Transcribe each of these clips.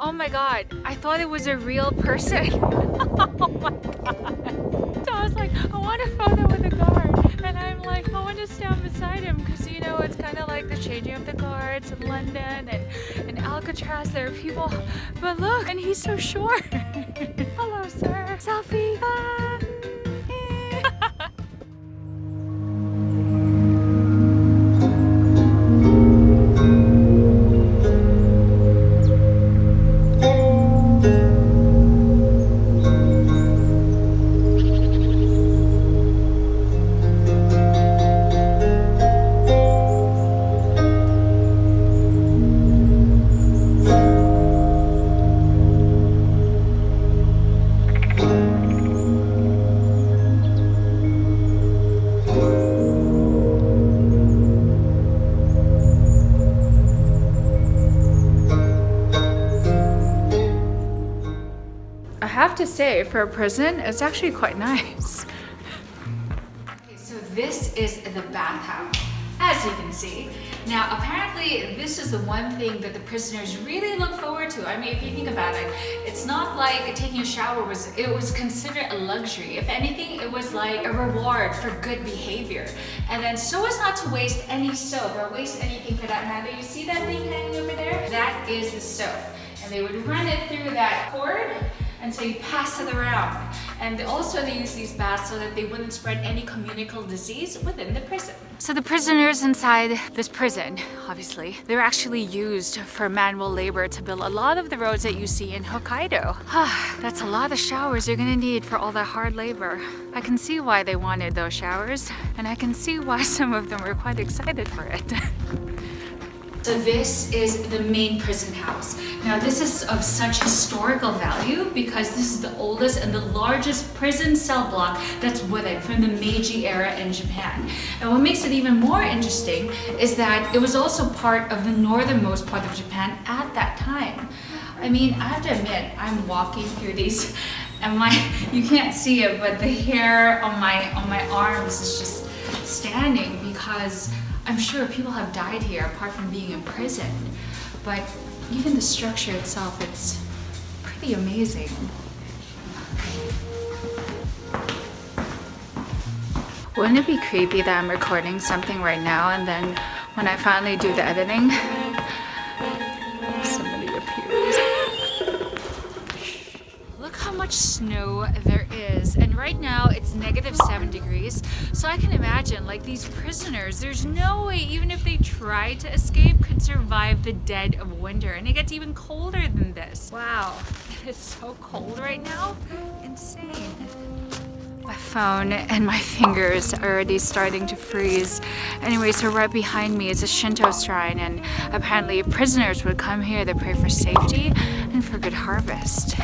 Oh my god, I thought it was a real person. Oh my god. So I was like, I want a photo with the guard. And I'm like, I want to stand beside him because, you know, it's kind of like the changing of the guards in London and in Alcatraz. There are people. But look, and he's so short. Hello, sir. Selfie. Ah. I have to say, for a prison, it's actually quite nice. Okay, so this is the bathhouse, as you can see. Now, apparently, this is the one thing that the prisoners really look forward to. I mean, if you think about it, it's not like taking a shower was considered a luxury. If anything, it was like a reward for good behavior. And then so as not to waste any soap or waste anything for that matter. You see that thing hanging over there? That is the soap. And they would run it through that cord, and so you pass it around. And also they use these baths so that they wouldn't spread any communicable disease within the prison. So the prisoners inside this prison, obviously, they're actually used for manual labor to build a lot of the roads that you see in Hokkaido. That's a lot of showers you're gonna need for all that hard labor. I can see why they wanted those showers, and I can see why some of them were quite excited for it. So this is the main prison house. Now this is of such historical value because this is the oldest and the largest prison cell block that's wooden from the Meiji era in Japan. And what makes it even more interesting is that it was also part of the northernmost part of Japan at that time. I mean, I have to admit, I'm walking through these and you can't see it, but the hair on my arms is just standing because I'm sure people have died here apart from being in prison, but even the structure itself, it's pretty amazing. Wouldn't it be creepy that I'm recording something right now and then when I finally do the editing, somebody appears? Look how much snow there is, and right now it's -7 degrees, so I can imagine like these prisoners, there's no way even if they tried to escape could survive the dead of winter, and it gets even colder than this. Wow, it's so cold right now, insane. My phone and my fingers are already starting to freeze. Anyway, so right behind me is a Shinto shrine, and apparently prisoners would come here to pray for safety and for good harvest.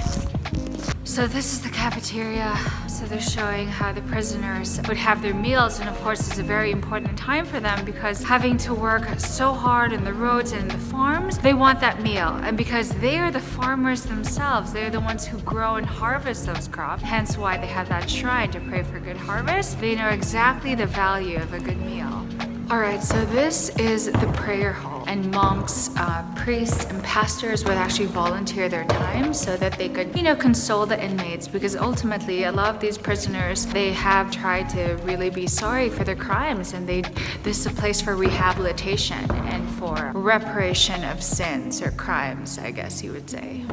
So this is the cafeteria. So they're showing how the prisoners would have their meals, and of course it's a very important time for them because having to work so hard in the roads and the farms, they want that meal. And because they are the farmers themselves, they're the ones who grow and harvest those crops, hence why they have that shrine to pray for good harvest. They know exactly the value of a good meal. Alright, so this is the prayer hall, and monks, priests, and pastors would actually volunteer their time so that they could, you know, console the inmates, because ultimately a lot of these prisoners, they have tried to really be sorry for their crimes, and this is a place for rehabilitation and for reparation of sins or crimes, I guess you would say.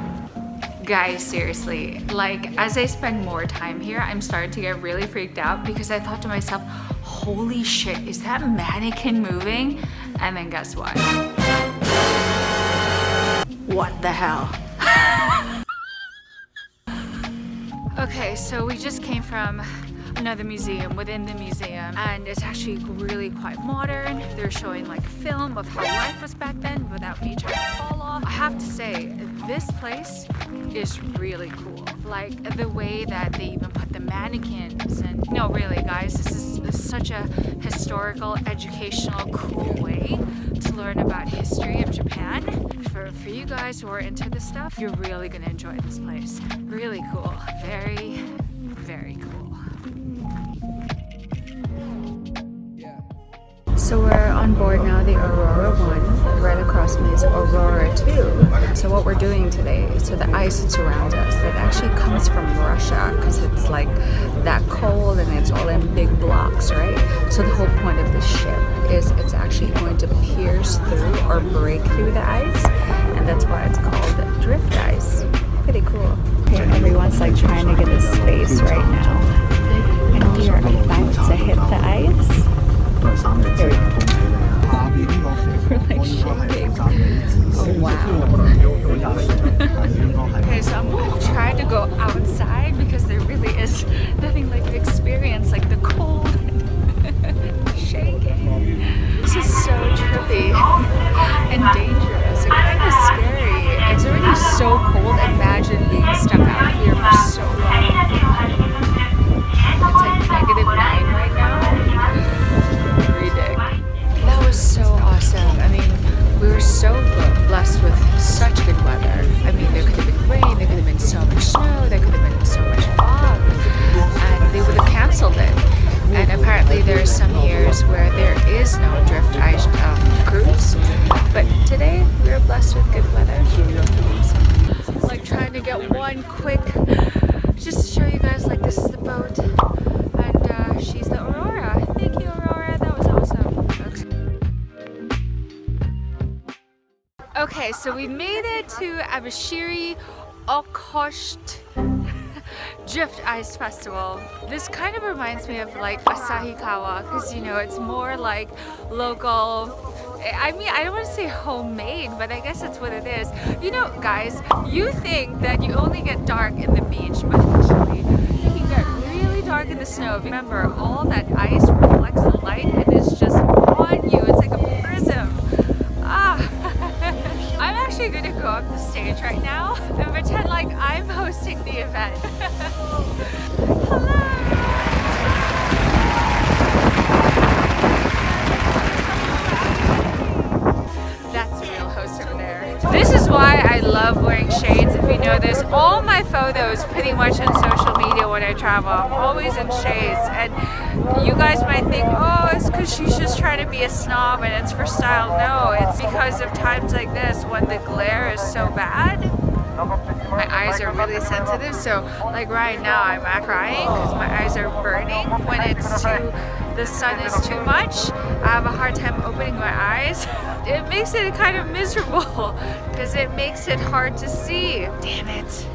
Guys, seriously, like as I spend more time here, I'm starting to get really freaked out because I thought to myself, holy shit, is that mannequin moving? And then guess what? What the hell? Okay, so we just came from another museum within the museum, and it's actually really quite modern. They're showing like a film of how life was back then without me trying to fall off. I have to say, this place is really cool. Like the way that they even put the mannequins, and no, really guys, this is such a historical, educational, cool way to learn about history of Japan. For you guys who are into this stuff, you're really gonna enjoy this place. Really cool, very, very cool. So we're on board now, the Aurora 1. Right across me is Aurora 2. So what we're doing today, so the ice that surrounds us, that actually comes from Russia because it's like that cold and it's all in big blocks, right? So the whole point of this ship is it's actually going to pierce through or break through the ice, and that's why it's called drift ice. Pretty cool. Okay, everyone's like trying to get a space right now. And we are about to hit the ice. Here we go. We're like shaking. Oh wow. Okay, so I'm gonna try to go outside because there really is nothing like the experience, like the cold and shaking. This is so trippy and dangerous and kind of scary. It's already so cold. Imagine being stuck out here for so long. It's like -9 right now. Ridiculous. That was so awesome. I mean, we were so blessed with such good weather. I mean, there could have been rain, there could have been so much snow, there could have been so much fog, and they would have canceled it. And apparently there are some years where there is no drift ice cruise, but today we were blessed with good weather. So, like trying to get one quick, just to show you guys, like this is the boat, and she's the Aurora. Thank you, Aurora. That was awesome. Okay, so we made it to Abashiri Okhotsk Drift Ice Festival. This kind of reminds me of like Asahikawa because, you know, it's more like local. I mean, I don't want to say homemade, but I guess that's what it is. You know, guys, you think that you only get dark in the beach, but actually you can get really dark in the snow. Remember, all that ice reflects the light and it's just on you. It's like a prism. I'm actually going to go up the stage right now and pretend like I'm hosting the event. Hello! That's a real host over there. This is why I love wearing shades. If you know this, all my photos pretty much on social media when I travel, I'm always in shades. And you guys might think, oh, it's because she's just trying to be a snob and it's for style. No, it's because of times like this when the glare is so bad. My eyes are really sensitive, so like right now I'm crying because my eyes are burning. When the sun is too much, I have a hard time opening my eyes. It makes it kind of miserable because it makes it hard to see. Damn it.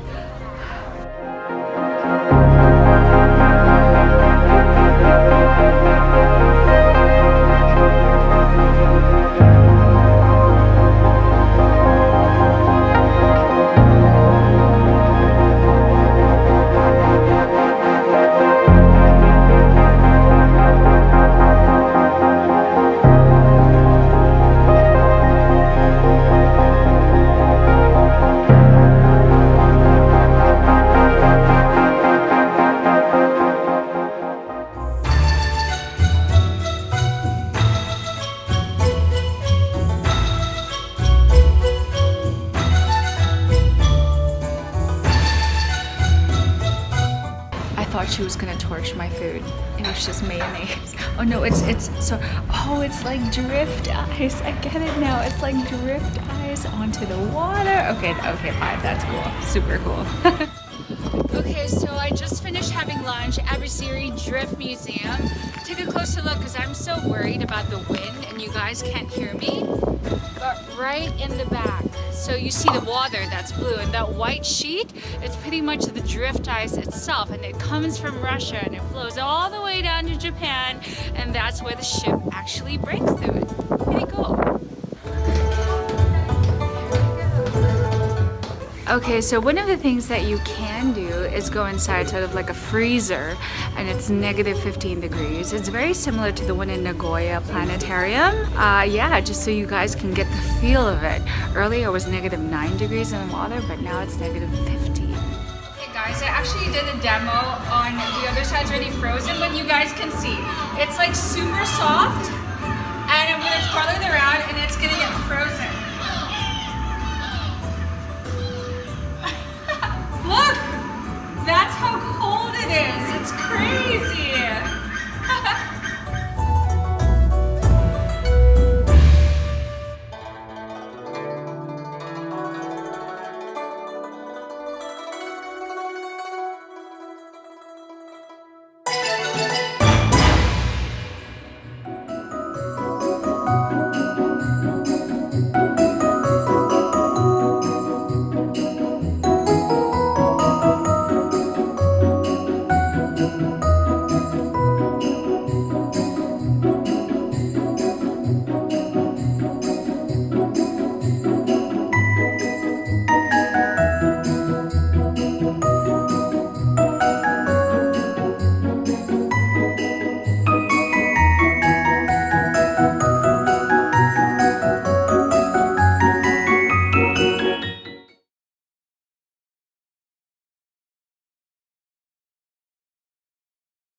She was gonna torch my food. It was just mayonnaise. Oh no, it's like drift ice. I get it now. It's like drift ice onto the water. Okay, fine. That's cool. Super cool. Okay, so I just finished having lunch at Abashiri Drift Museum. Take a closer look because I'm so worried about the wind and you guys can't hear me. But right in the back, so you see the water that's blue, and that white sheet, it's pretty much the drift ice itself, and it comes from Russia and it flows all the way down to Japan, and that's where the ship actually breaks through it. Pretty cool. Okay, so one of the things that you can do is go inside sort of like a freezer, and it's -15 degrees. It's very similar to the one in Nagoya Planetarium. Yeah, just so you guys can get the feel of it. Earlier it was -9 degrees in the water, but now it's -15. Okay guys, I actually did a demo on the other side's already frozen, but you guys can see. It's like super soft.